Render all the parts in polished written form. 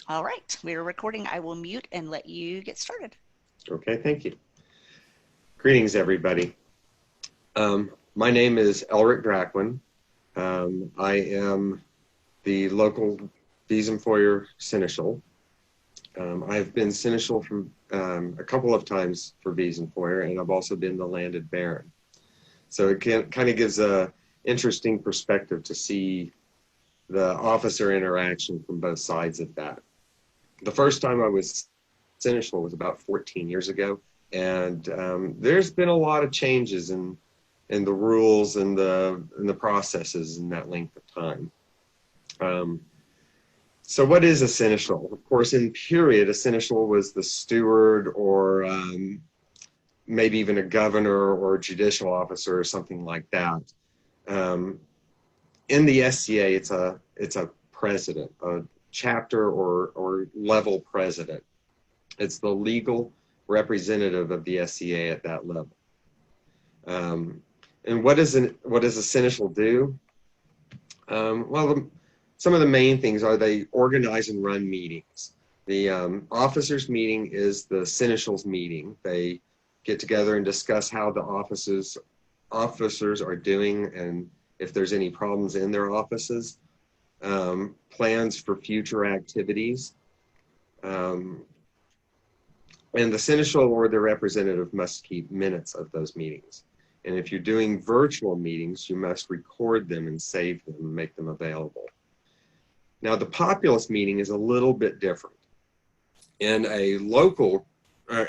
All right, we are recording. I will mute and let you get started. Okay, thank you. Greetings, everybody. My name is Elric Draquin. I am the local Wiesenfeuer Seneschal. I've been Seneschal from a couple of times for Wiesenfeuer, and I've also been the landed baron. So it kind of gives a interesting perspective to see the officer interaction from both sides of that. The first time I was Seneschal was about 14 years ago, and there's been a lot of changes in the rules and the processes in that length of time. So what is a Seneschal? Of course, in period, a Seneschal was the steward or maybe even a governor or a judicial officer or something like that. In the SCA, it's a president, a chapter or level president. It's the legal representative of the SCA at that level. And what does a Seneschal do? Some of the main things are they organize and run meetings. The officers' meeting is the Seneschal's meeting. They get together and discuss how the officers are doing and if there's any problems in their offices, plans for future activities. And the Seneschal or the representative must keep minutes of those meetings. And if you're doing virtual meetings, you must record them and save them and make them available. Now, the Populist Meeting is a little bit different. In a local,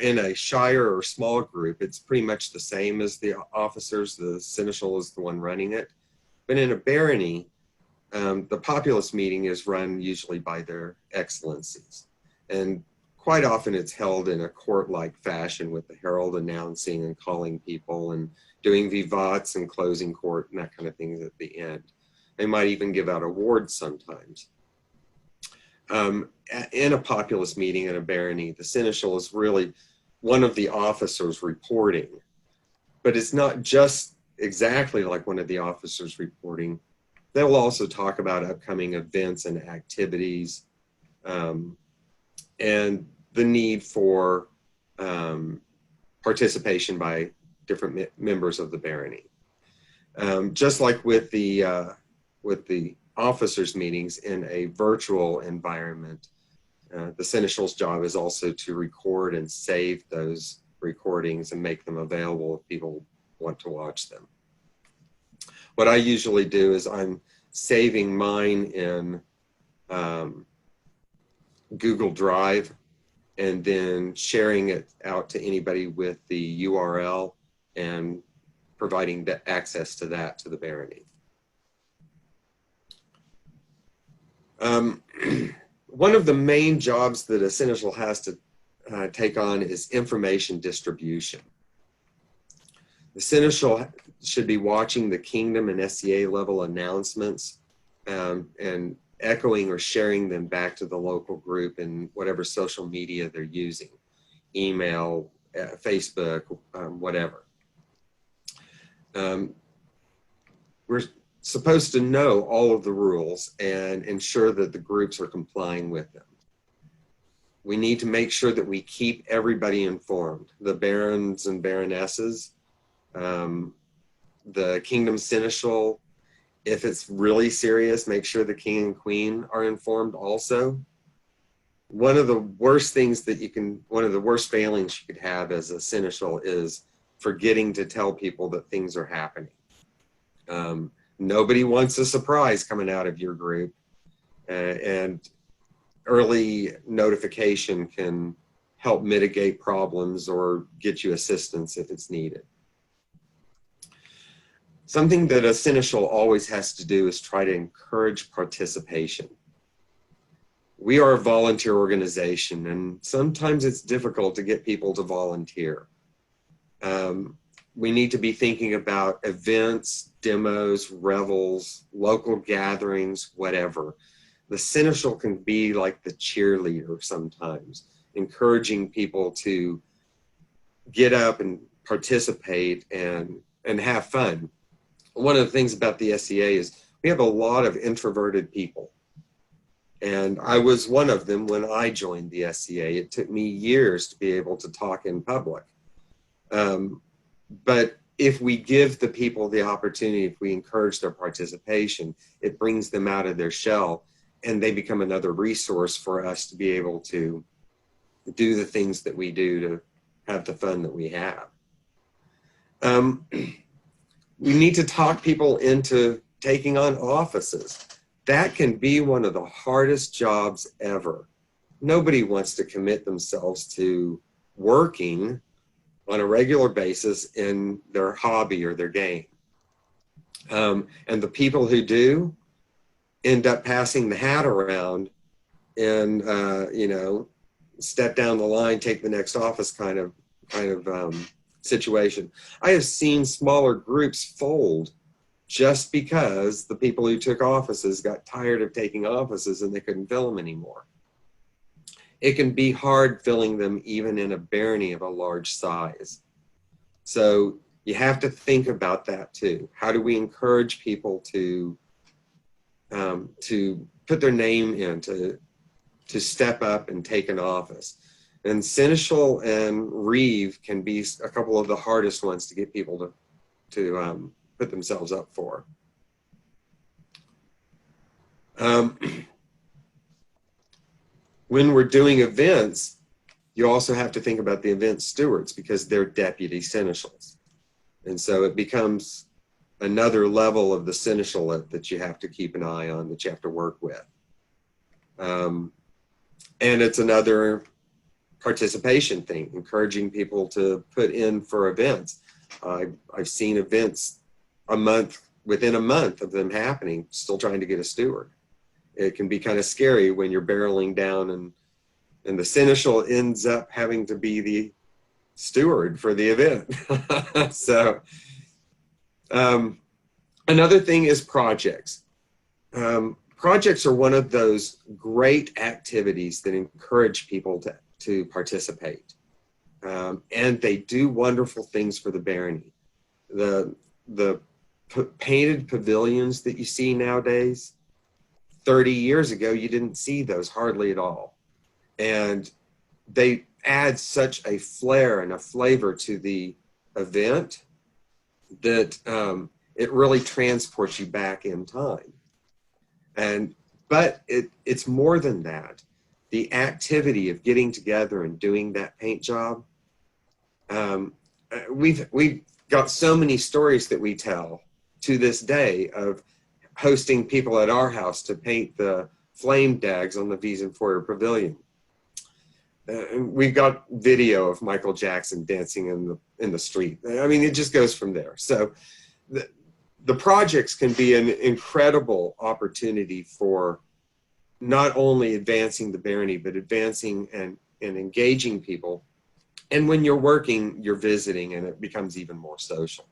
in a shire or small group, it's pretty much the same as the officers. The Seneschal is the one running it. But in a barony, the Populist Meeting is run usually by their excellencies. And quite often it's held in a court-like fashion with the herald announcing and calling people and doing vivats and closing court and that kind of thing at the end. They might even give out awards sometimes. In a Populist Meeting in a barony, the Seneschal is really one of the officers reporting. But it's not just exactly like one of the officers reporting. They'll also talk about upcoming events and activities and the need for participation by different members of the barony. Just like with the officers' meetings in a virtual environment, the Seneschal's job is also to record and save those recordings and make them available if people want to watch them. What I usually do is I'm saving mine in Google Drive and then sharing it out to anybody with the URL and providing the access to that to the barony. One of the main jobs that a Seneschal has to take on is information distribution. The Seneschal should be watching the kingdom and SCA level announcements and echoing or sharing them back to the local group in whatever social media they're using, email, Facebook, whatever. We're supposed to know all of the rules and ensure that the groups are complying with them. We need to make sure that we keep everybody informed, the barons and baronesses, the kingdom seneschal. If it's really serious, make sure the king and queen are informed also. One of the worst things that one of the worst failings you could have as a seneschal is forgetting to tell people that things are happening. Nobody wants a surprise coming out of your group, and early notification can help mitigate problems or get you assistance if it's needed. Something that a seneschal always has to do is try to encourage participation. We are a volunteer organization, and sometimes it's difficult to get people to volunteer. We need to be thinking about events, demos, revels, local gatherings, whatever. The seneschal can be like the cheerleader sometimes, encouraging people to get up and participate and have fun. One of the things about the SCA is we have a lot of introverted people. And I was one of them when I joined the SCA. It took me years to be able to talk in public. But if we give the people the opportunity, if we encourage their participation, it brings them out of their shell and they become another resource for us to be able to do the things that we do to have the fun that we have. We need to talk people into taking on offices. That can be one of the hardest jobs ever. Nobody wants to commit themselves to working on a regular basis in their hobby or their game. And the people who do end up passing the hat around and, you know, step down the line, take the next office kind of situation. I have seen smaller groups fold just because the people who took offices got tired of taking offices and they couldn't fill them anymore. It can be hard filling them even in a barony of a large size. So you have to think about that too. How do we encourage people to put their name in, to step up and take an office? And Seneschal and Reeve can be a couple of the hardest ones to get people to put themselves up for. When we're doing events, you also have to think about the event stewards because they're deputy seneschals. And so it becomes another level of the seneschalate that you have to keep an eye on, that you have to work with. And it's another participation thing, encouraging people to put in for events. I've seen events within a month of them happening, still trying to get a steward. It can be kind of scary when you're barreling down and the seneschal ends up having to be the steward for the event. So another thing is projects. Projects are one of those great activities that encourage people to participate. And they do wonderful things for the barony. The painted pavilions that you see nowadays, 30 years ago, you didn't see those hardly at all. And they add such a flair and a flavor to the event that it really transports you back in time. But it's more than that. The activity of getting together and doing that paint job, we've got so many stories that we tell to this day of hosting people at our house to paint the flame dags on the Wiesenfeuer Pavilion. We've got video of Michael Jackson dancing in the street. I mean, it just goes from there. So the projects can be an incredible opportunity for not only advancing the barony, but advancing and engaging people. And when you're working, you're visiting, and it becomes even more social.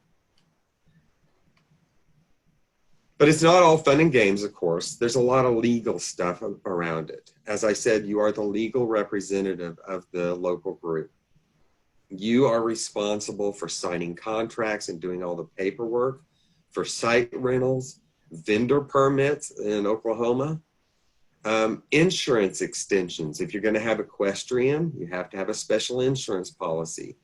But it's not all fun and games, of course. There's a lot of legal stuff around it. As I said, you are the legal representative of the local group. You are responsible for signing contracts and doing all the paperwork for site rentals, vendor permits in Oklahoma, insurance extensions. If you're going to have equestrian, you have to have a special insurance policy.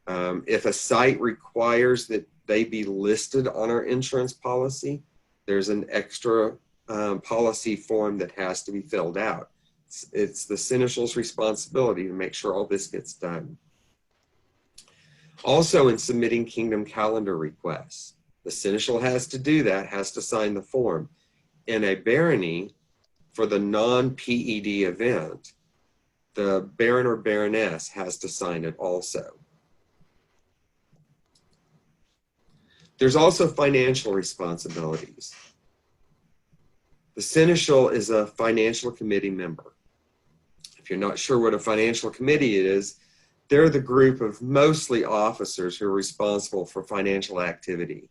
If a site requires that they be listed on our insurance policy, there's an extra policy form that has to be filled out. It's the seneschal's responsibility to make sure all this gets done. Also, in submitting kingdom calendar requests, the seneschal has to do that, has to sign the form. In a barony, for the non-PED event, the baron or baroness has to sign it also. There's also financial responsibilities. The seneschal is a financial committee member. If you're not sure what a financial committee is, they're the group of mostly officers who are responsible for financial activity.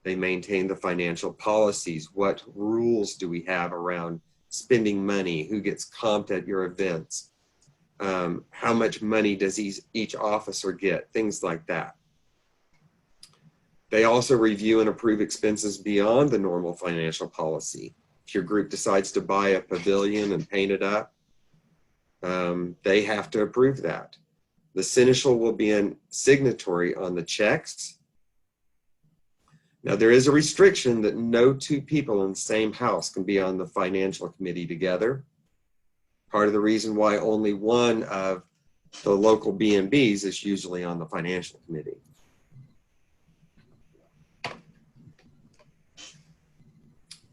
They maintain the financial policies. What rules do we have around spending money? Who gets comped at your events? How much money does each officer get? Things like that. They also review and approve expenses beyond the normal financial policy. If your group decides to buy a pavilion and paint it up, they have to approve that. The Seneschal will be a signatory on the checks. Now, there is a restriction that no two people in the same house can be on the financial committee together. Part of the reason why only one of the local B&Bs is usually on the financial committee.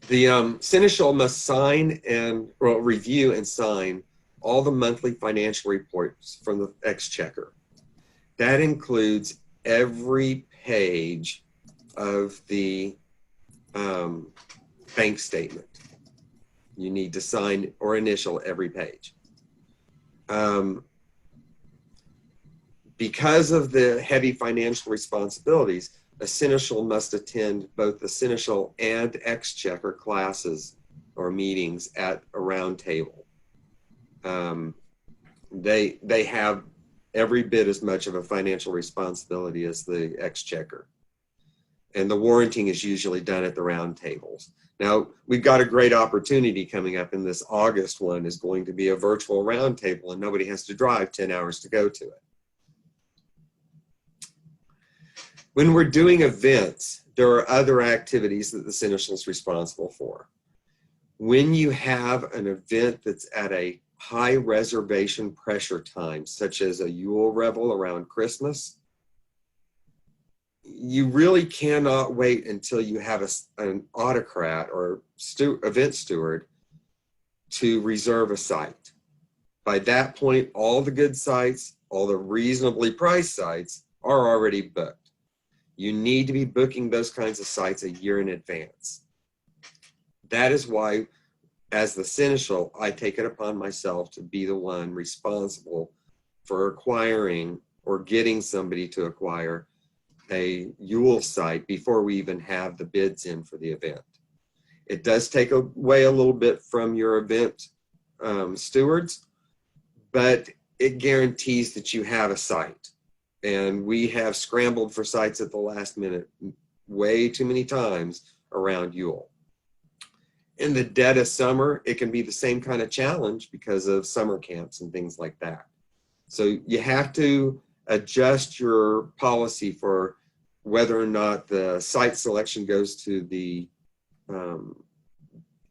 The Seneschal must sign and review and sign all the monthly financial reports from the exchequer. That includes every page of the bank statement. You need to sign or initial every page. Because of the heavy financial responsibilities, a Seneschal must attend both the Seneschal and exchequer classes or meetings at a round table. They have every bit as much of a financial responsibility as the exchequer. And the warranting is usually done at the round tables. Now, we've got a great opportunity coming up, and this August one is going to be a virtual round table, and nobody has to drive 10 hours to go to it. When we're doing events, there are other activities that the Seneschal is responsible for. When you have an event that's at a high reservation pressure time, such as a Yule Revel around Christmas, you really cannot wait until you have an autocrat or event steward to reserve a site. By that point, all the good sites, all the reasonably priced sites are already booked. You need to be booking those kinds of sites a year in advance. That is why, as the Seneschal, I take it upon myself to be the one responsible for acquiring or getting somebody to acquire a Yule site before we even have the bids in for the event. It does take away a little bit from your event stewards, but it guarantees that you have a site. And we have scrambled for sites at the last minute way too many times around Yule. In the dead of summer, it can be the same kind of challenge because of summer camps and things like that. So you have to adjust your policy for whether or not the site selection goes to the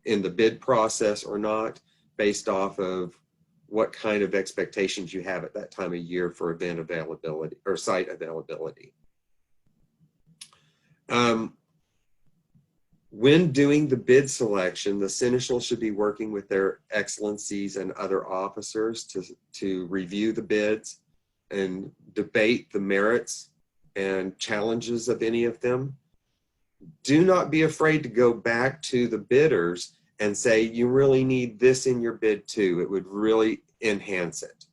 in the bid process or not, based off of what kind of expectations you have at that time of year for event availability or site availability. When doing the bid selection, the Seneschal should be working with their excellencies and other officers to review the bids and debate the merits and challenges of any of them. Do not be afraid to go back to the bidders and say, you really need this in your bid too. It would really enhance it.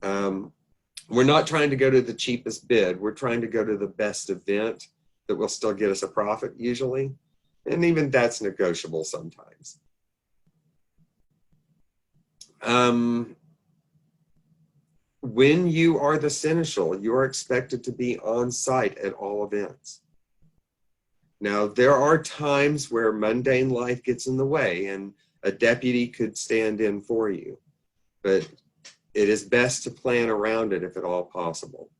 We're not trying to go to the cheapest bid. We're trying to go to the best event that will still get us a profit usually. And even that's negotiable sometimes. When you are the Seneschal, you are expected to be on site at all events. Now, there are times where mundane life gets in the way and a deputy could stand in for you, but it is best to plan around it if at all possible.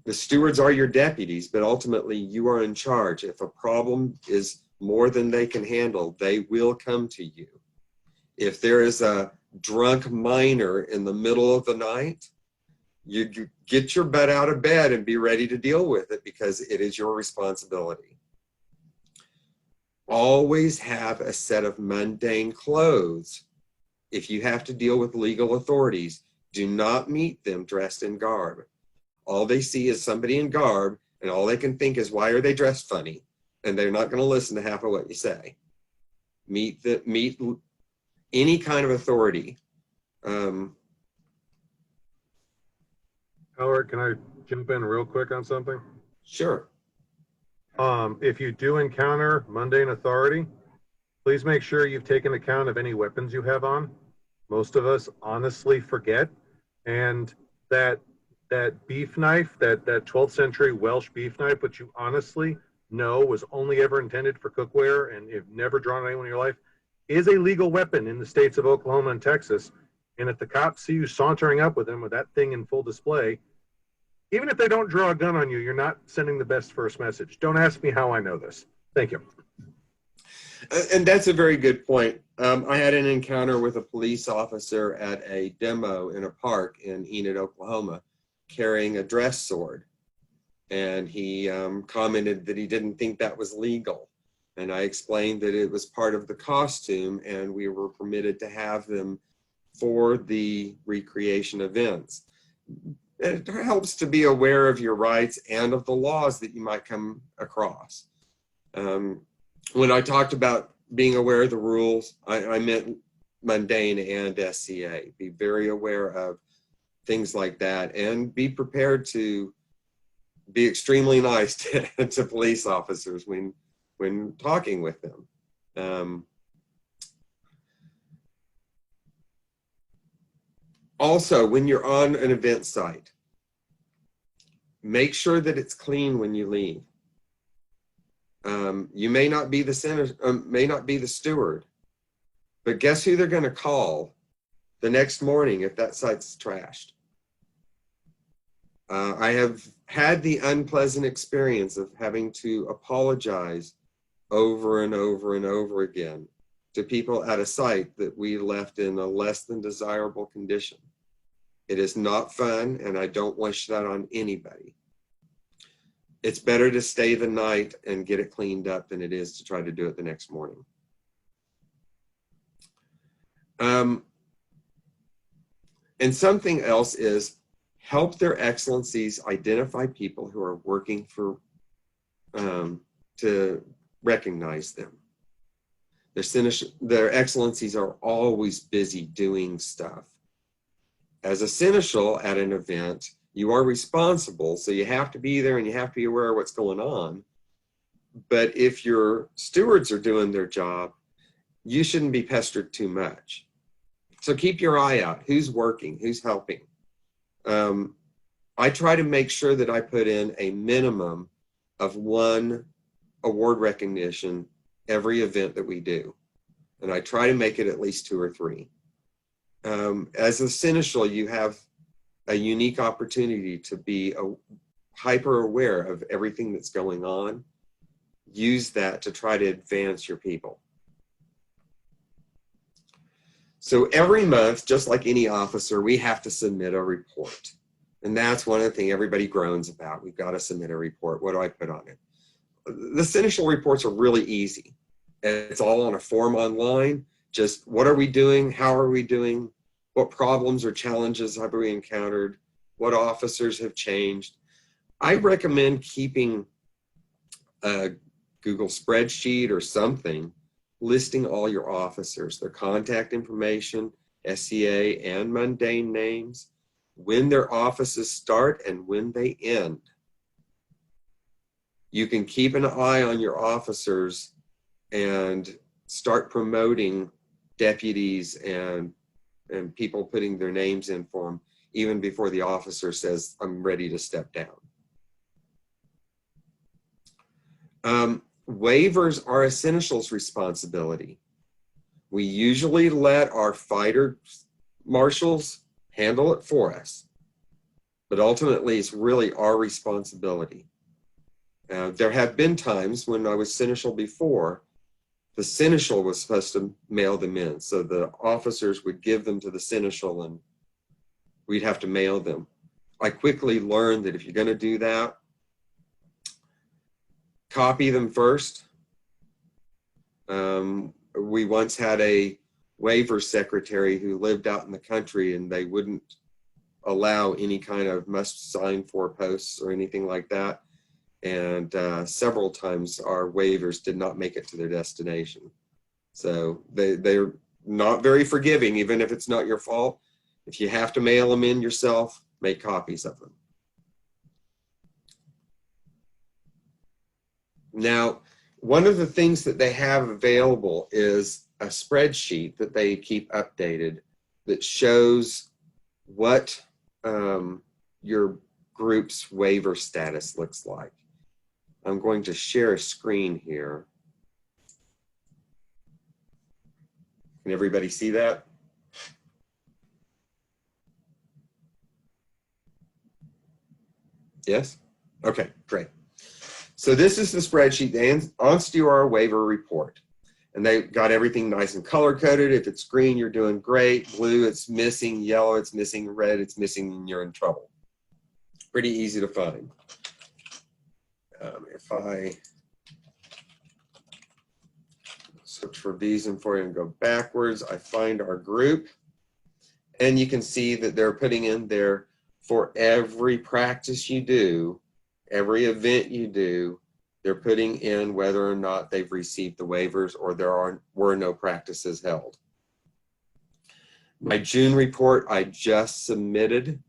The stewards are your deputies, but ultimately you are in charge. If a problem is more than they can handle, they will come to you. If there is a drunk miner in the middle of the night, you get your butt out of bed and be ready to deal with it because it is your responsibility. Always have a set of mundane clothes. If you have to deal with legal authorities, do not meet them dressed in garb. All they see is somebody in garb, and all they can think is, why are they dressed funny? And they're not going to listen to half of what you say. Meet any kind of authority. Elric, can I jump in real quick on something? Sure. If you do encounter mundane authority, please make sure you've taken account of any weapons you have on. Most of us honestly forget, and that beef knife, that 12th century Welsh beef knife, which you honestly know was only ever intended for cookware and you've never drawn anyone in your life, is a legal weapon in the states of Oklahoma and Texas. And if the cops see you sauntering up with them with that thing in full display, even if they don't draw a gun on you, you're not sending the best first message. Don't ask me how I know this. Thank you. And that's a very good point. I had an encounter with a police officer at a demo in a park in Enid, Oklahoma, carrying a dress sword. And he commented that he didn't think that was legal. And I explained that it was part of the costume and we were permitted to have them for the recreation events. It helps to be aware of your rights and of the laws that you might come across. When I talked about being aware of the rules, I meant mundane and SCA. Be very aware of things like that and be prepared to be extremely nice to police officers when talking with them. Also, when you're on an event site, make sure that it's clean when you leave. You may not be the steward, but guess who they're going to call the next morning if that site's trashed? I have had the unpleasant experience of having to apologize over and over and over again to people at a site that we left in a less than desirable condition. It is not fun, and I don't wish that on anybody. It's better to stay the night and get it cleaned up than it is to try to do it the next morning. And something else is help their excellencies identify people who are working for, to recognize them. Their excellencies are always busy doing stuff. As a seneschal at an event, you are responsible, so you have to be there and you have to be aware of what's going on. But if your stewards are doing their job, you shouldn't be pestered too much. So keep your eye out. Who's working? Who's helping? I try to make sure that I put in a minimum of 1 award recognition every event that we do. And I try to make it at least 2 or 3. As a seneschal, you have a unique opportunity to be hyper aware of everything that's going on. Use that to try to advance your people. So every month, just like any officer, we have to submit a report. And that's one of the things everybody groans about. We've got to submit a report. What do I put on it? The seneschal reports are really easy. It's all on a form online. Just what are we doing? How are we doing? What problems or challenges have we encountered? What officers have changed? I recommend keeping a Google spreadsheet or something listing all your officers, their contact information, SCA and mundane names, when their offices start and when they end. You can keep an eye on your officers and start promoting deputies and people putting their names in for them even before the officer says, I'm ready to step down. Waivers are a seneschal's responsibility. We usually let our fighter marshals handle it for us, but ultimately it's really our responsibility. There have been times when I was seneschal before, the seneschal was supposed to mail them in. So the officers would give them to the seneschal and we'd have to mail them. I quickly learned that if you're going to do that, copy them first. We once had a waiver secretary who lived out in the country and they wouldn't allow any kind of must sign for posts or anything like that. And several times our waivers did not make it to their destination. So they're not very forgiving, even if it's not your fault. If you have to mail them in yourself, make copies of them. Now, one of the things that they have available is a spreadsheet that they keep updated that shows what your group's waiver status looks like. I'm going to share a screen here. Can everybody see that? Yes? Okay, great. So this is the spreadsheet, the OnSTUR waiver report. And they got everything nice and color-coded. If it's green, you're doing great. Blue, it's missing. Yellow, it's missing. Red, it's missing, and you're in trouble. Pretty easy to find. If I search for these and for you and go backwards, I find our group. And you can see that they're putting in there for every practice you do, every event you do, they're putting in whether or not they've received the waivers or there were no practices held. My June report I just submitted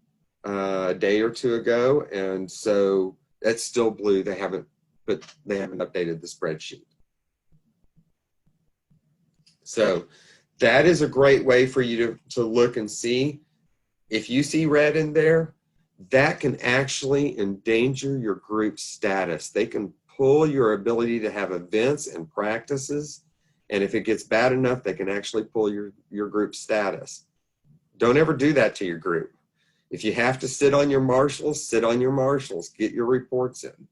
a day or two ago, and so that's still blue. They haven't updated the spreadsheet. So that is a great way for you to look and see. If you see red in there, that can actually endanger your group status. They can pull your ability to have events and practices, and if it gets bad enough, they can actually pull your group status. Don't ever do that to your group. If you have to sit on your marshals, sit on your marshals. Get your reports in.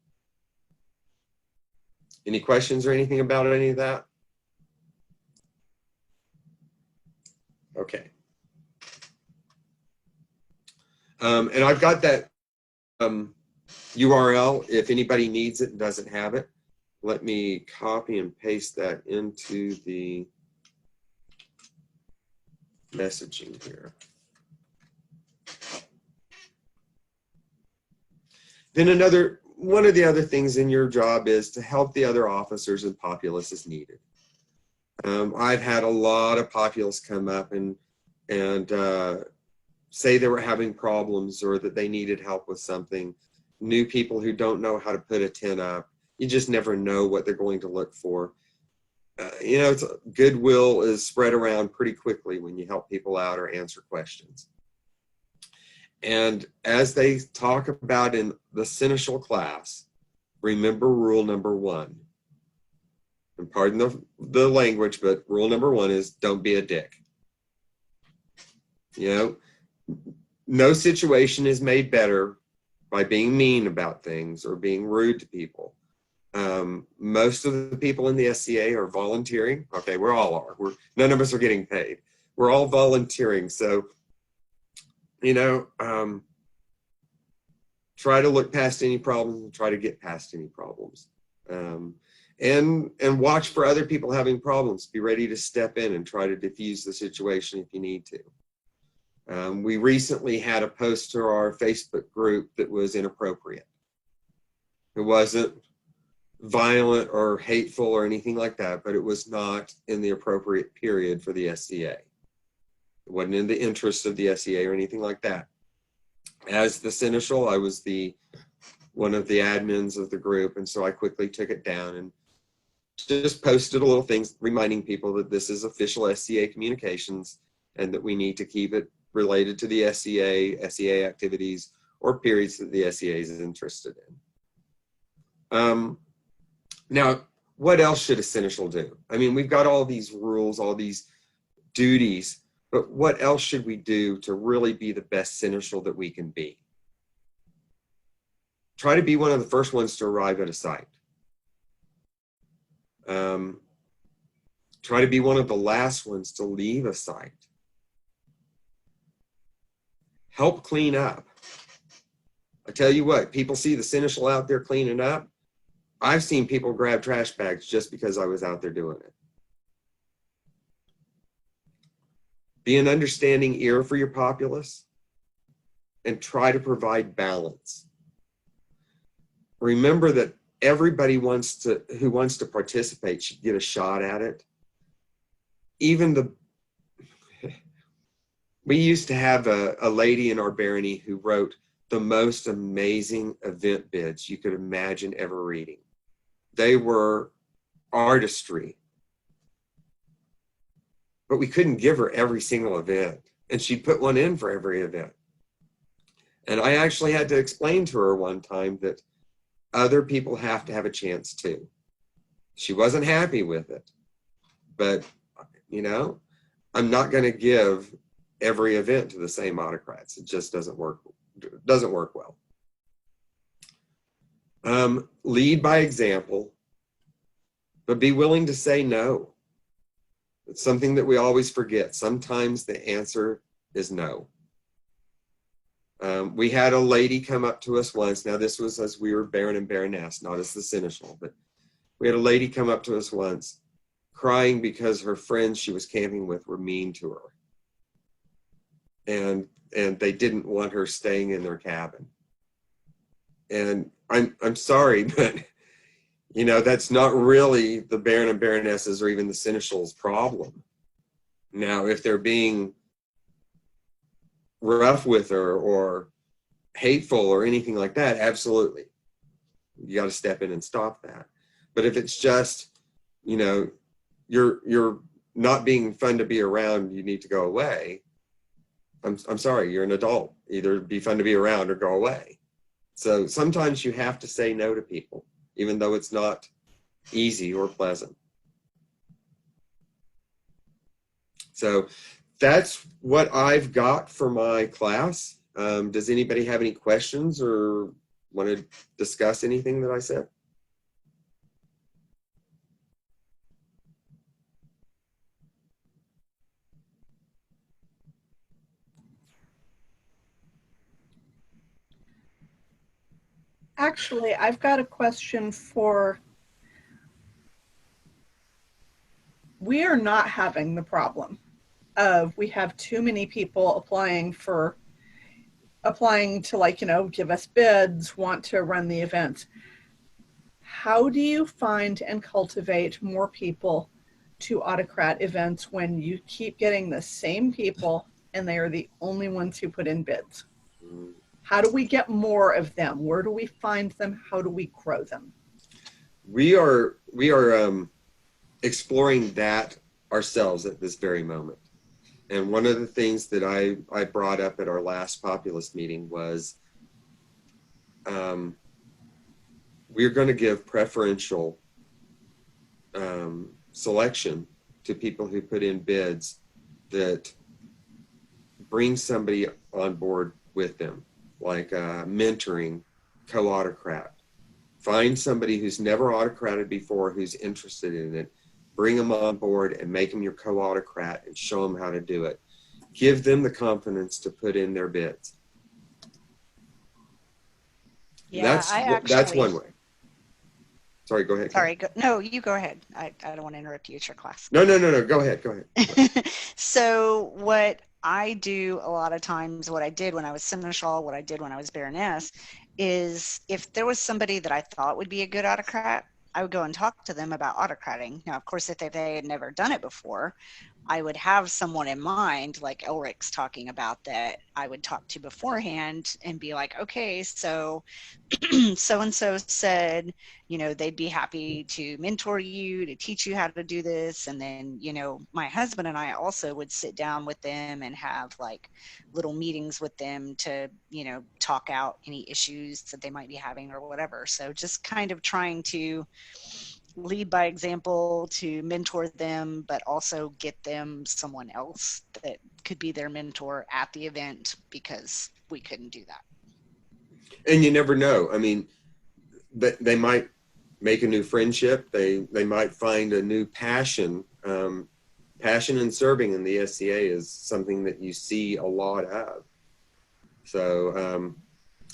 Any questions or anything about any of that? Okay. And I've got that URL if anybody needs it and doesn't have it. Let me copy and paste that into the messaging here. Then one of the other things in your job is to help the other officers and populace as needed. I've had a lot of populace come up and say they were having problems or that they needed help with something. New people who don't know how to put a tent up. You just never know what they're going to look for. You know, goodwill is spread around pretty quickly when you help people out or answer questions. And as they talk about in the Seneschal class, remember rule number 1. And pardon the language, but rule number 1 is don't be a dick. You know, no situation is made better by being mean about things or being rude to people. Most of the people in the SCA are volunteering. Okay, we all are. None of us are getting paid. We're all volunteering. So, you know, try to look past any problems and try to get past any problems. And watch for other people having problems. Be ready to step in and try to diffuse the situation if you need to. We recently had a post to our Facebook group that was inappropriate. It wasn't violent or hateful or anything like that, but it was not in the appropriate period for the SCA. It wasn't in the interest of the SCA or anything like that. As the Seneschal, I was one of the admins of the group, and so I quickly took it down and just posted a little things reminding people that this is official SCA communications and that we need to keep it related to the SCA activities or periods that the SCA is interested in. Now, what else should a Seneschal do? I mean, we've got all these rules, all these duties, but what else should we do to really be the best Seneschal that we can be? Try to be one of the first ones to arrive at a site. Try to be one of the last ones to leave a site. Help clean up. I tell you what, people see the Seneschal out there cleaning up. I've seen people grab trash bags just because I was out there doing it. Be an understanding ear for your populace and try to provide balance. Remember that everybody who wants to participate should get a shot at it. We used to have a lady in our barony who wrote the most amazing event bids you could imagine ever reading. They were artistry, but we couldn't give her every single event, and she'd put one in for every event. And I actually had to explain to her one time that other people have to have a chance too. She wasn't happy with it, but I'm not going to give every event to the same autocrats. It just doesn't work well. Lead by example, but be willing to say no. It's something that we always forget. Sometimes the answer is no. We had a lady come up to us once. Now, this was as we were Baron and Baroness, not as the Seneschal, but we had a lady come up to us once crying because her friends she was camping with were mean to her. And they didn't want her staying in their cabin. And I'm sorry, but that's not really the Baron and Baronesses or even the Seneschal's problem. Now, if they're being rough with her or hateful or anything like that, absolutely. You got to step in and stop that. But if it's just, you're not being fun to be around, you need to go away. I'm sorry, you're an adult. Either be fun to be around or go away. So sometimes you have to say no to people, even though it's not easy or pleasant. So that's what I've got for my class. Does anybody have any questions or want to discuss anything that I said? Actually, I've got a question for, we are not having the problem of we have too many people applying to give us bids, want to run the events. How do you find and cultivate more people to autocrat events when you keep getting the same people and they are the only ones who put in bids? How do we get more of them? Where do we find them? How do we grow them? We are exploring that ourselves at this very moment. And one of the things that I brought up at our last Populist meeting was we're going to give preferential selection to people who put in bids that bring somebody on board with them, like mentoring, co-autocrat. Find somebody who's never autocrated before, who's interested in it, bring them on board and make them your co-autocrat and show them how to do it. Give them the confidence to put in their bids. Yeah, that's one way. Sorry, go ahead. Sorry, no, you go ahead. I don't want to interrupt you. It's your class. No, go ahead. So what I do a lot of times, what I did when I was Seneschal, what I did when I was Baroness, is if there was somebody that I thought would be a good autocrat, I would go and talk to them about autocrating. Now, of course, if they had never done it before, I would have someone in mind, like Elric's talking about, that I would talk to beforehand and be like, okay, so so-and-so said, they'd be happy to mentor you, to teach you how to do this. And then, my husband and I also would sit down with them and have like little meetings with them to, talk out any issues that they might be having or whatever. So just kind of trying to lead by example, to mentor them, but also get them someone else that could be their mentor at the event, because we couldn't do that. And you never know. I mean, they might make a new friendship. They might find a new passion. Passion in serving in the SCA is something that you see a lot of. So,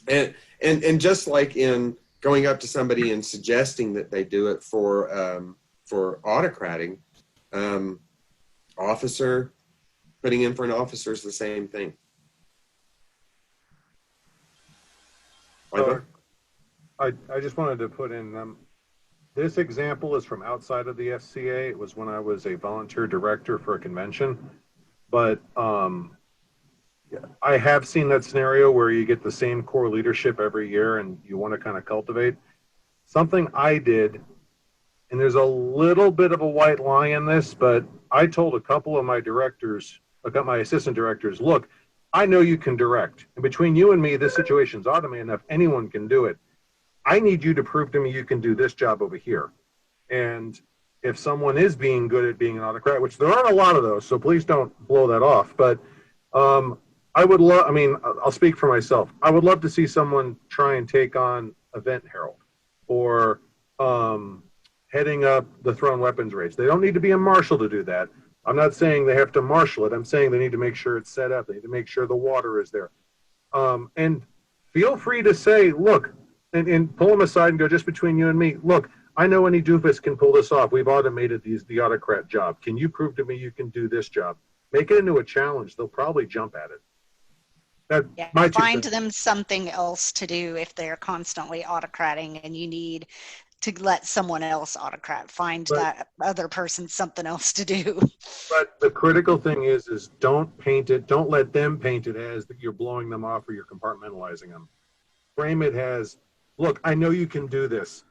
and just like in going up to somebody and suggesting that they do it for autocrating, officer, putting in for an officer is the same thing. So I just wanted to put in, this example is from outside of the FCA. It was when I was a volunteer director for a convention. But I have seen that scenario where you get the same core leadership every year and you want to kind of cultivate. Something I did, and there's a little bit of a white lie in this, but I told a couple of my directors, my assistant directors, look, I know you can direct. And between you and me, this situation's automated enough. Anyone can do it. I need you to prove to me you can do this job over here. And if someone is being good at being an autocrat, which there aren't a lot of those, so please don't blow that off. But I would love, I mean, I'll speak for myself. I would love to see someone try and take on Event Herald or heading up the thrown weapons range. They don't need to be a marshal to do that. I'm not saying they have to marshal it. I'm saying they need to make sure it's set up. They need to make sure the water is there. And feel free to say, look, and pull them aside and go, just between you and me, look, I know any doofus can pull this off. We've automated the autocrat job. Can you prove to me you can do this job? Make it into a challenge. They'll probably jump at it. Yeah, find them something else to do if they're constantly autocrating and you need to let someone else autocrat. Find that other person something else to do. But the critical thing is don't paint it. Don't let them paint it as that you're blowing them off or you're compartmentalizing them. Frame it as, look, I know you can do this.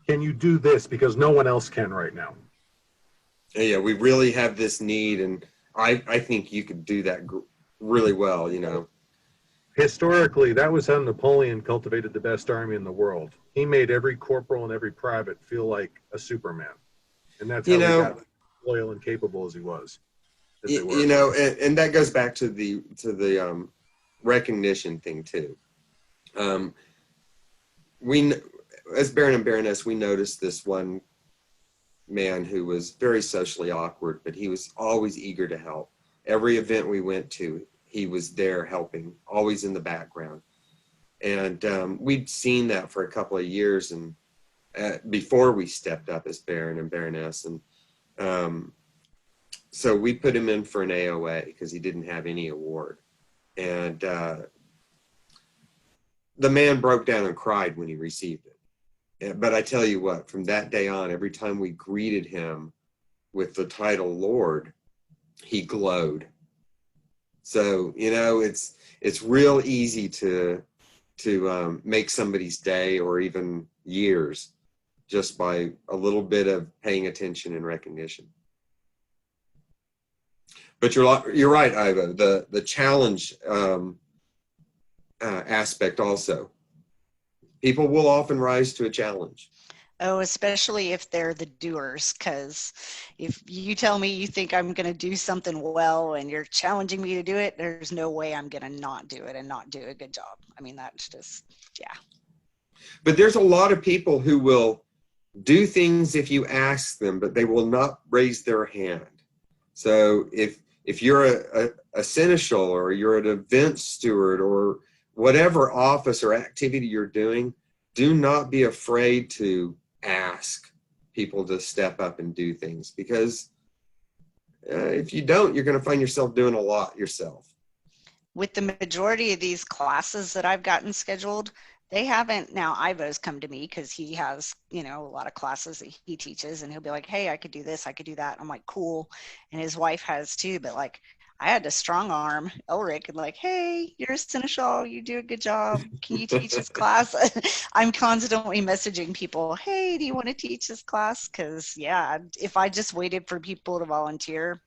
Can you do this? Because no one else can right now. Yeah, we really have this need, and I think you could do that really well, you know. Historically, that was how Napoleon cultivated the best army in the world. He made every corporal and every private feel like a Superman. And that's how he got as loyal and capable as he was. You know, and that goes back to the recognition thing too. We, as Baron and Baroness, we noticed this one man who was very socially awkward, but he was always eager to help. Every event we went to, he was there helping, always in the background. And we'd seen that for a couple of years, and before we stepped up as Baron and Baroness. And so we put him in for an AOA because he didn't have any award. And the man broke down and cried when he received it. But I tell you what, from that day on, every time we greeted him with the title Lord, he glowed. So, you know, it's real easy to make somebody's day or even years just by a little bit of paying attention and recognition. But you're right, Ivo. The challenge aspect also. People will often rise to a challenge. Oh, especially if they're the doers, because if you tell me you think I'm going to do something well and you're challenging me to do it, there's no way I'm going to not do it and not do a good job. I mean, that's just, yeah. But there's a lot of people who will do things if you ask them, but they will not raise their hand. So if you're a seneschal or you're an event steward or whatever office or activity you're doing, do not be afraid to ask people to step up and do things, because if you don't, you're going to find yourself doing a lot yourself. With the majority of these classes that I've gotten scheduled, they haven't. Now Ivo's come to me because he has, you know, a lot of classes that he teaches, and he'll be like, hey, I could do this, I could do that. I'm like, cool. And his wife has too, but like, I had to strong arm Elric and like, hey, you're a Seneschal, you do a good job. Can you teach this class? I'm constantly messaging people, hey, do you want to teach this class? Because yeah, if I just waited for people to volunteer,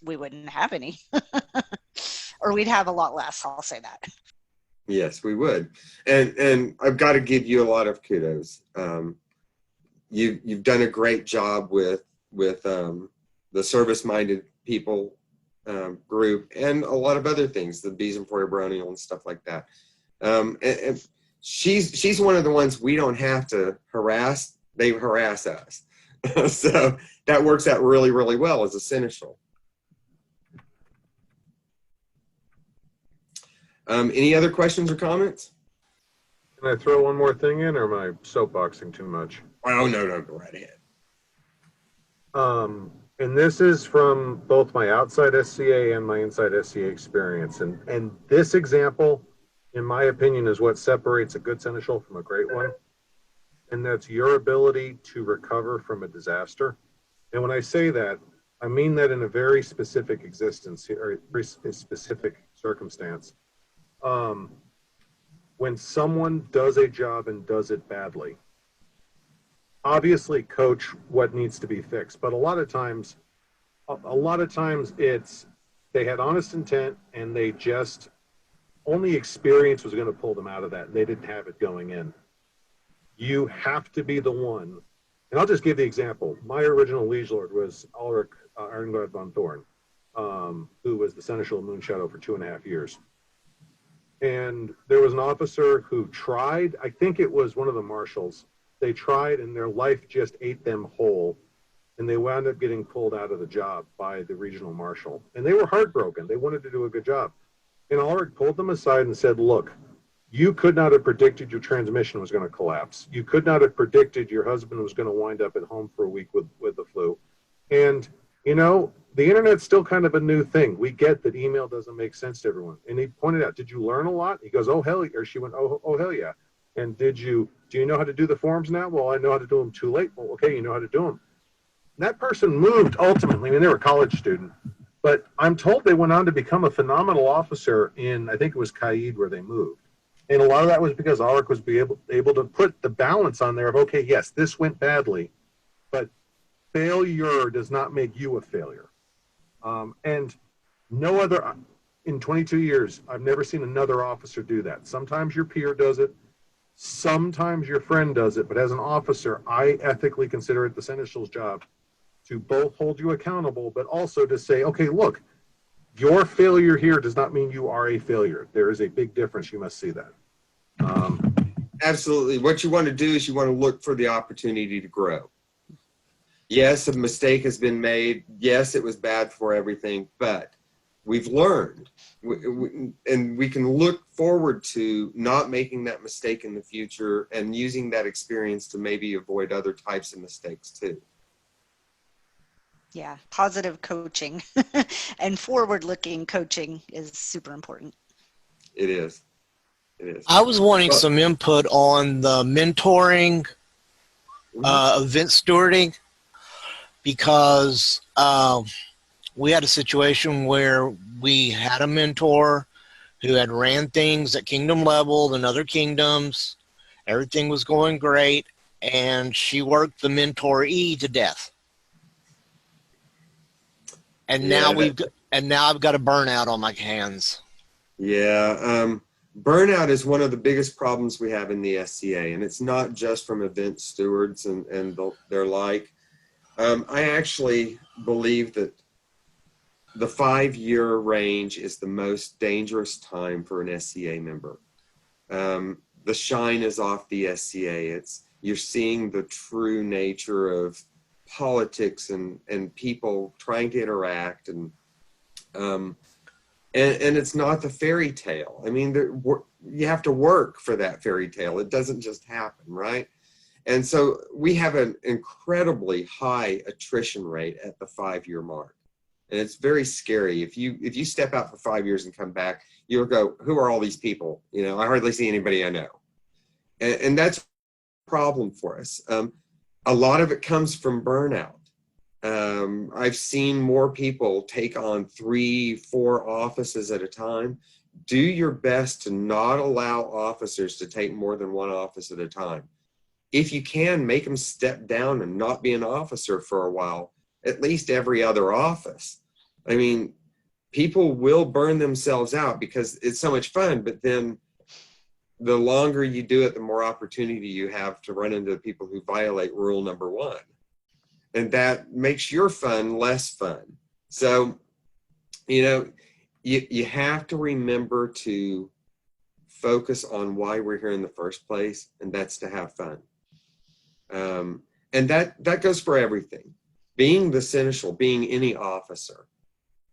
we wouldn't have any. Or we'd have a lot less, I'll say that. Yes, we would. And I've got to give you a lot of kudos. You've done a great job with the service-minded people group and a lot of other things, the Bees and Foyer Baronial and stuff like that. And she's one of the ones we don't have to harass. They harass us. So that works out really, really well as a Seneschal. Any other questions or comments? Can I throw one more thing in, or am I soapboxing too much? Oh, no, go right ahead. And this is from both my outside SCA and my inside SCA experience. And this example, in my opinion, is what separates a good Seneschal from a great one. And that's your ability to recover from a disaster. And when I say that, I mean that in a very specific existence or very specific circumstance. When someone does a job and does it badly, obviously coach what needs to be fixed, but a lot of times it's they had honest intent and they just only experience was going to pull them out of that. They didn't have it going in. You have to be the one. And I'll just give the example. My original liege lord was Elric Ironguard von Thorn, who was the Seneschal of Moonshadow for 2.5 years. And there was an officer who tried, I think it was one of the marshals, they tried and their life just ate them whole. And they wound up getting pulled out of the job by the regional marshal. And they were heartbroken. They wanted to do a good job. And Ulrich pulled them aside and said, look, you could not have predicted your transmission was going to collapse. You could not have predicted your husband was going to wind up at home for a week with the flu. And, you know, the internet's still kind of a new thing. We get that email doesn't make sense to everyone. And he pointed out, did you learn a lot? He goes, oh, hell yeah. Or she went, oh, hell yeah. And do you know how to do the forms now? Well, I know how to do them too late. Well, okay, you know how to do them. That person moved ultimately. I mean, they were a college student, but I'm told they went on to become a phenomenal officer in, I think it was Caid where they moved. And a lot of that was because Ulrich was able to put the balance on there of, okay, yes, this went badly, but failure does not make you a failure. And no other, in 22 years, I've never seen another officer do that. Sometimes your peer does it. Sometimes your friend does it. But as an officer, I ethically consider it the Seneschal's job to both hold you accountable, but also to say, okay, look, your failure here does not mean you are a failure. There is a big difference. You must see that. Absolutely. What you want to do is you want to look for the opportunity to grow. Yes, a mistake has been made. Yes, it was bad for everything, but we've learned. And we can look forward to not making that mistake in the future and using that experience to maybe avoid other types of mistakes too. Yeah, positive coaching and forward-looking coaching is super important. It is. It is. I was wanting some input on the mentoring, event stewarding, because we had a situation where we had a mentor who had ran things at kingdom level and other kingdoms. Everything was going great, and she worked the mentoree to death. And now I've got a burnout on my hands. Yeah, burnout is one of the biggest problems we have in the SCA, and it's not just from event stewards and their like. I actually believe that the 5-year range is the most dangerous time for an SCA member. The shine is off the SCA. You're seeing the true nature of politics and people trying to interact, and it's not the fairy tale. I mean, you have to work for that fairy tale. It doesn't just happen, right? And so we have an incredibly high attrition rate at the 5-year mark. And it's very scary. If you step out for 5 years and come back, you'll go, who are all these people? You know, I hardly see anybody I know. And that's a problem for us. A lot of it comes from burnout. I've seen more people take on 3-4 offices at a time. Do your best to not allow officers to take more than one office at a time. If you can, make them step down and not be an officer for a while, at least every other office. I mean, people will burn themselves out because it's so much fun, but then the longer you do it, the more opportunity you have to run into people who violate rule number 1. And that makes your fun less fun. So, you know, you have to remember to focus on why we're here in the first place, and that's to have fun. And that goes for everything. Being the Seneschal, being any officer,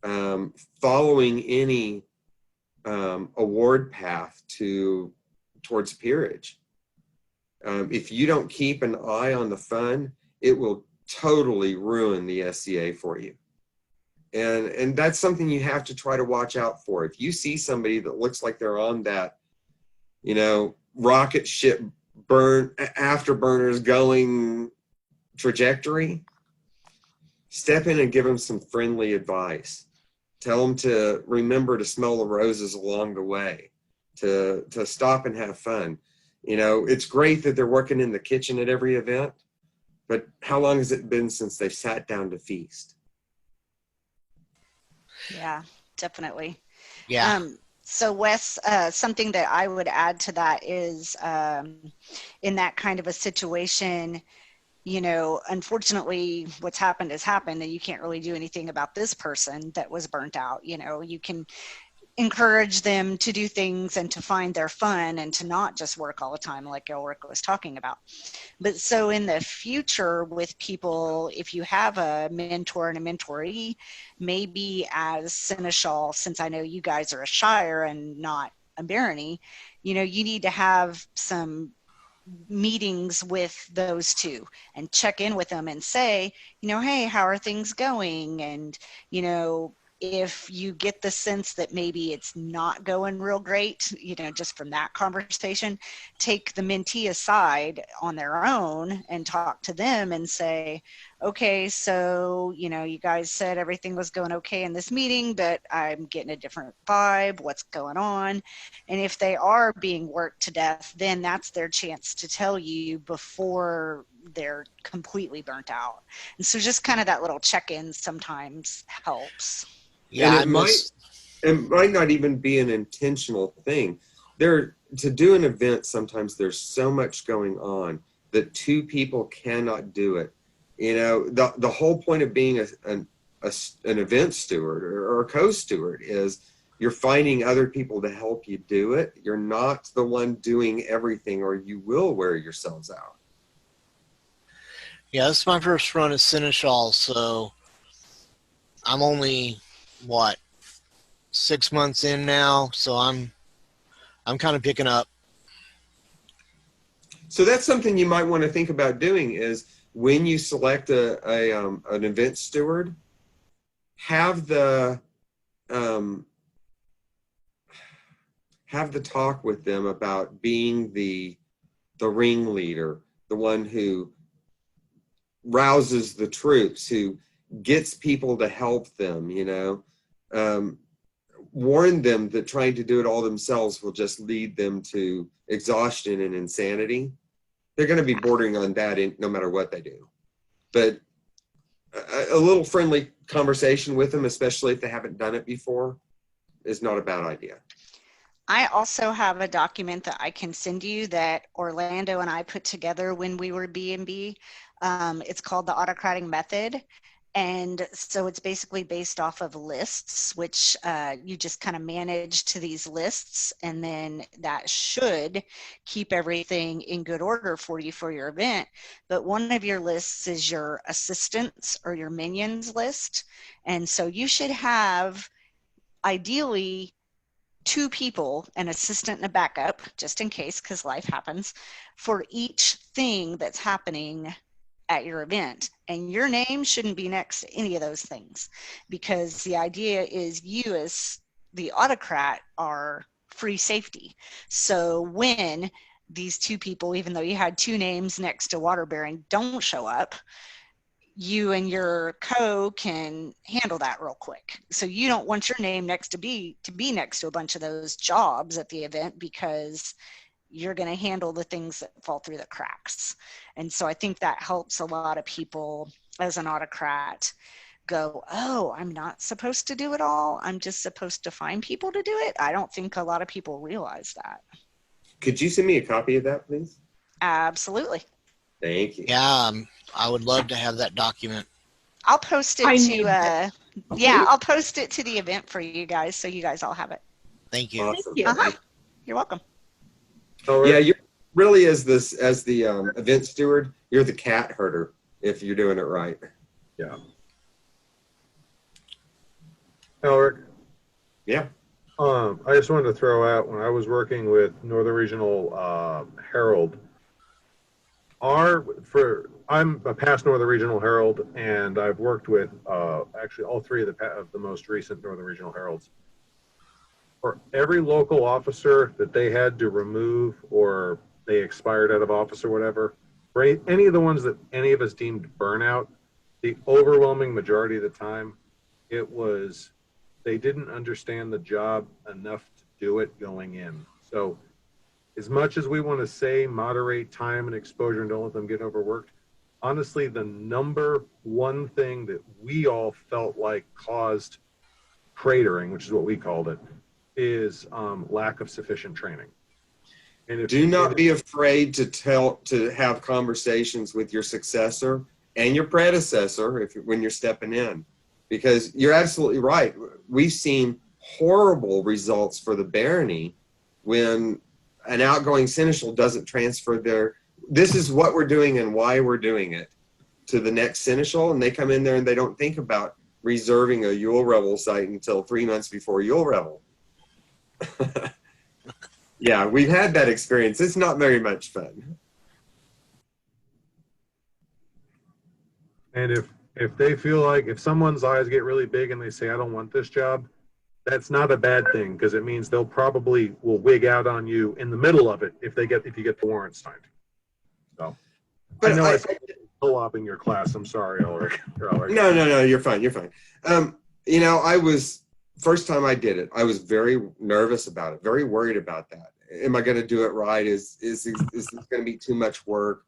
following any award path towards peerage. If you don't keep an eye on the fun, it will totally ruin the SCA for you. And that's something you have to try to watch out for. If you see somebody that looks like they're on that, you know, rocket ship afterburners going trajectory, step in and give them some friendly advice. Tell them to remember to smell the roses along the way, to stop and have fun. You know, it's great that they're working in the kitchen at every event, but how long has it been since they've sat down to feast? Yeah, definitely. Yeah. So Wes, something that I would add to that is in that kind of a situation, you know, unfortunately what's happened has happened and you can't really do anything about this person that was burnt out. You know, you can encourage them to do things and to find their fun and to not just work all the time like Elric was talking about. But so in the future with people, if you have a mentor and a mentoree, maybe as Seneschal, since I know you guys are a shire and not a barony, you know, you need to have some meetings with those two and check in with them and say, you know, hey, how are things going? And, you know, if you get the sense that maybe it's not going real great, you know, just from that conversation, take the mentee aside on their own and talk to them and say, okay, so, you know, you guys said everything was going okay in this meeting, but I'm getting a different vibe. What's going on? And if they are being worked to death, then that's their chance to tell you before they're completely burnt out. And so just kind of that little check-in sometimes helps. Yeah, And it might not even be an intentional thing. To do an event, sometimes there's so much going on that two people cannot do it. You know, the whole point of being an event steward or a co-steward is you're finding other people to help you do it. You're not the one doing everything, or you will wear yourselves out. Yeah, this is my first run as Seneschal, so I'm only, 6 months in now, so I'm kind of picking up. So that's something you might want to think about doing is when you select an event steward, have the talk with them about being the ringleader, the one who rouses the troops, who gets people to help them, you know. Warn them that trying to do it all themselves will just lead them to exhaustion and insanity. They're going to be bordering on that no matter what they do. But a little friendly conversation with them, especially if they haven't done it before, is not a bad idea. I also have a document that I can send you that Orlando and I put together when we were B&B. It's called the Autocratic Method. And so it's basically based off of lists, which you just kind of manage to these lists. And then that should keep everything in good order for you for your event. But one of your lists is your assistants or your minions list. And so you should have ideally 2 people, an assistant and a backup, just in case, because life happens, for each thing that's happening at your event. And your name shouldn't be next to any of those things, because the idea is you as the autocrat are free safety. So when these 2 people, even though you had 2 names next to water bearing, don't show up, you and your co can handle that real quick. So you don't want your name next to be next to a bunch of those jobs at the event, because you're going to handle the things that fall through the cracks. And so I think that helps a lot of people as an autocrat go, oh, I'm not supposed to do it all. I'm just supposed to find people to do it. I don't think a lot of people realize that. Could you send me a copy of that, please? Absolutely. Thank you. Yeah, I would love to have that document. I'll post it I'll post it to the event for you guys, so you guys all have it. Thank you. Awesome. Thank you. You're welcome. Yeah, you're really as the event steward, you're the cat herder if you're doing it right. Yeah. Elric. Yeah. I just wanted to throw out, when I was working with Northern Regional Herald, I'm a past Northern Regional Herald, and I've worked with actually all 3 of the most recent Northern Regional Heralds. For every local officer that they had to remove, or they expired out of office or whatever, for any of the ones that any of us deemed burnout, the overwhelming majority of the time, it was they didn't understand the job enough to do it going in. So as much as we want to say moderate time and exposure and don't let them get overworked, honestly, the number one thing that we all felt like caused cratering, which is what we called it, is lack of sufficient training. And if, Do not be afraid to have conversations with your successor and your predecessor when you're stepping in, because you're absolutely right. We've seen horrible results for the barony when an outgoing seneschal doesn't transfer this is what we're doing and why we're doing it to the next seneschal, and they come in there and they don't think about reserving a Yule Revel site until 3 months before Yule Revel. Yeah, we've had that experience. It's not very much fun. And if they feel like, if someone's eyes get really big and they say, I don't want this job, that's not a bad thing, because it means they'll probably will wig out on you in the middle of it if you get the warrants signed. So, But I know I said co-oping your class. I'm sorry, Elric. No, you're fine. You're fine. You know, first time I did it, I was very nervous about it, very worried about that. Am I going to do it right? Is this going to be too much work?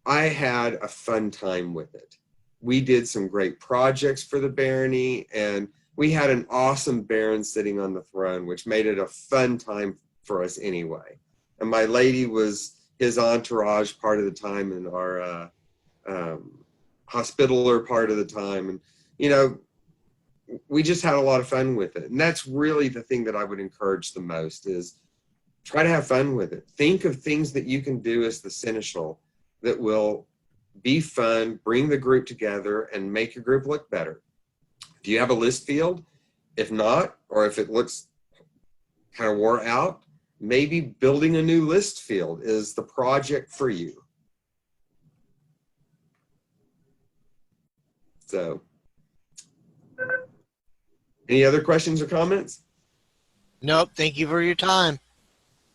I had a fun time with it. We did some great projects for the barony, and we had an awesome baron sitting on the throne, which made it a fun time for us anyway. And my lady was his entourage part of the time, and our hospitaller part of the time. And, you know, we just had a lot of fun with it. And that's really the thing that I would encourage the most, is try to have fun with it. Think of things that you can do as the seneschal that will be fun, bring the group together, and make your group look better. Do you have a list field? If not, or if it looks kind of wore out, maybe building a new list field is the project for you. So, any other questions or comments? Nope. Thank you for your time.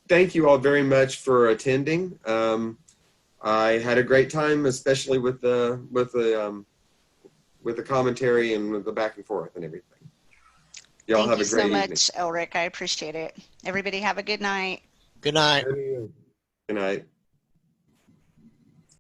Thank you all very much for attending. I had a great time, especially with the commentary and with the back and forth and everything. Y'all have a great evening. Thank you so much, Elric. I appreciate it. Everybody have a good night. Good night. Good night.